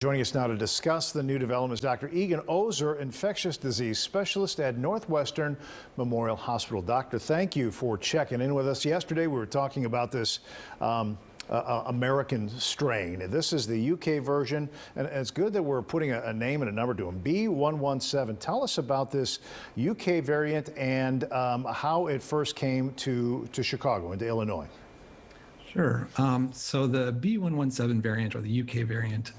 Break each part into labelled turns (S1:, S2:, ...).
S1: Joining us now to discuss the new developments, Dr. Egan Ozer, infectious disease specialist at Northwestern Memorial Hospital. Doctor, thank you for checking in with us. Yesterday, we were talking about this American strain. This is the UK version, and it's good that we're putting a name and a number to them. B117. Tell us about this UK variant and how it first came to Chicago, into Illinois.
S2: Sure. So the B117 variant, or the UK variant,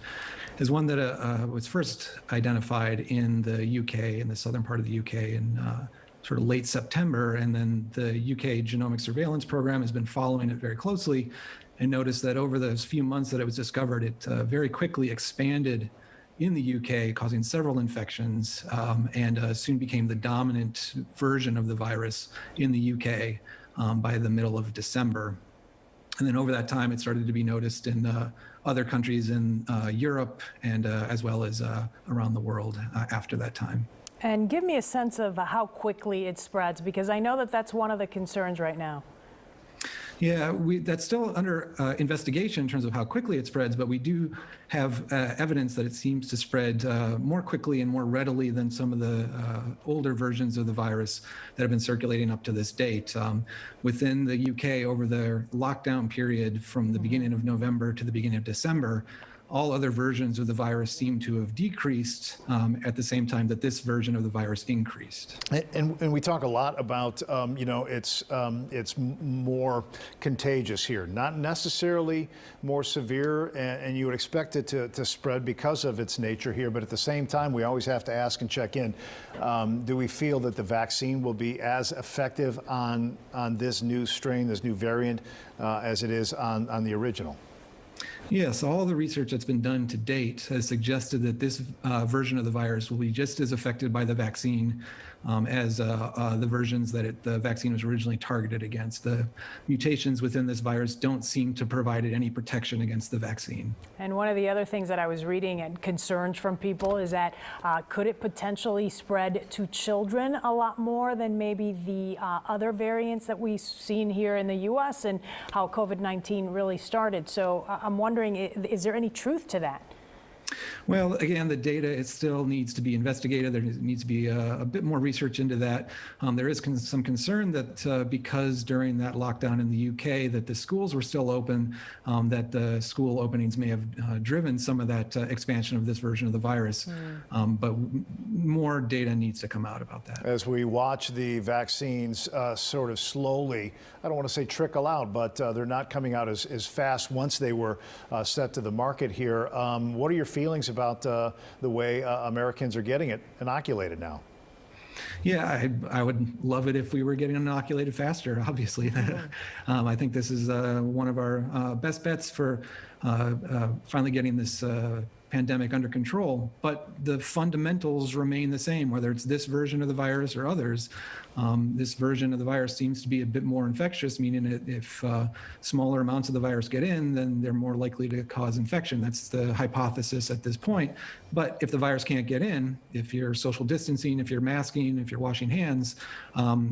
S2: is one that was first identified in the UK, in the southern part of the UK, in sort of late September. And then the UK Genomic Surveillance Program has been following it very closely and noticed that over those few months that it was discovered, it very quickly expanded in the UK, causing several infections, and soon became the dominant version of the virus in the UK by the middle of December. And then over that time, it started to be noticed in other countries in Europe and as well as around the world after that time. And
S3: give me a sense of how quickly it spreads, because I know that that's one of the concerns right now.
S2: Yeah, that's still under investigation in terms of how quickly it spreads, but we do have evidence that it seems to spread more quickly and more readily than some of the older versions of the virus that have been circulating up to this date. Within the UK, over the lockdown period from the beginning of November to the beginning of December, all other versions of the virus seem to have decreased at the same time that this version of the virus increased.
S1: And we talk a lot about, it's more contagious here, not necessarily more severe, and you would expect it to spread because of its nature here. But at the same time, we always have to ask and check in. Do we feel that the vaccine will be as effective on this new strain, this new variant, as it is on the original?
S2: Yes, all the research that's been done to date has suggested that this version of the virus will be just as affected by the vaccine as the versions that the vaccine was originally targeted against. The mutations within this virus don't seem to provide it any protection against the vaccine.
S3: And one of the other things that I was reading and concerns from people is that could it potentially spread to children a lot more than maybe the other variants that we've seen here in the U.S. and how COVID-19 really started. So I'm wondering, is there any truth to that?
S2: Well, again, the data, it still needs to be investigated. There needs to be a bit more research into that. There is some concern that because during that lockdown in the UK that the schools were still open, that the school openings may have driven some of that expansion of this version of the virus. But more data needs to come out about that.
S1: As we watch the vaccines sort of slowly, I don't want to say trickle out, but they're not coming out as fast once they were set to the market here. What are your feelings about the way Americans are getting it inoculated now?
S2: Yeah, I would love it if we were getting inoculated faster, obviously. I think this is one of our best bets for finally getting this pandemic under control, but the fundamentals remain the same, whether it's this version of the virus or others. This version of the virus seems to be a bit more infectious, meaning that if smaller amounts of the virus get in, then they're more likely to cause infection. That's the hypothesis at this point. But if the virus can't get in, if you're social distancing, if you're masking, if you're washing hands,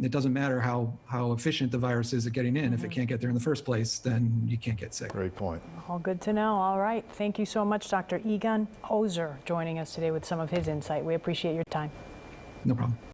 S2: it doesn't matter how efficient the virus is at getting in. If it can't get there in the first place, then you can't get sick.
S1: Great point.
S3: All good to know. All right. Thank you so much, Dr. Egan Ozer, joining us today with some of his insight. We appreciate your time.
S2: No problem.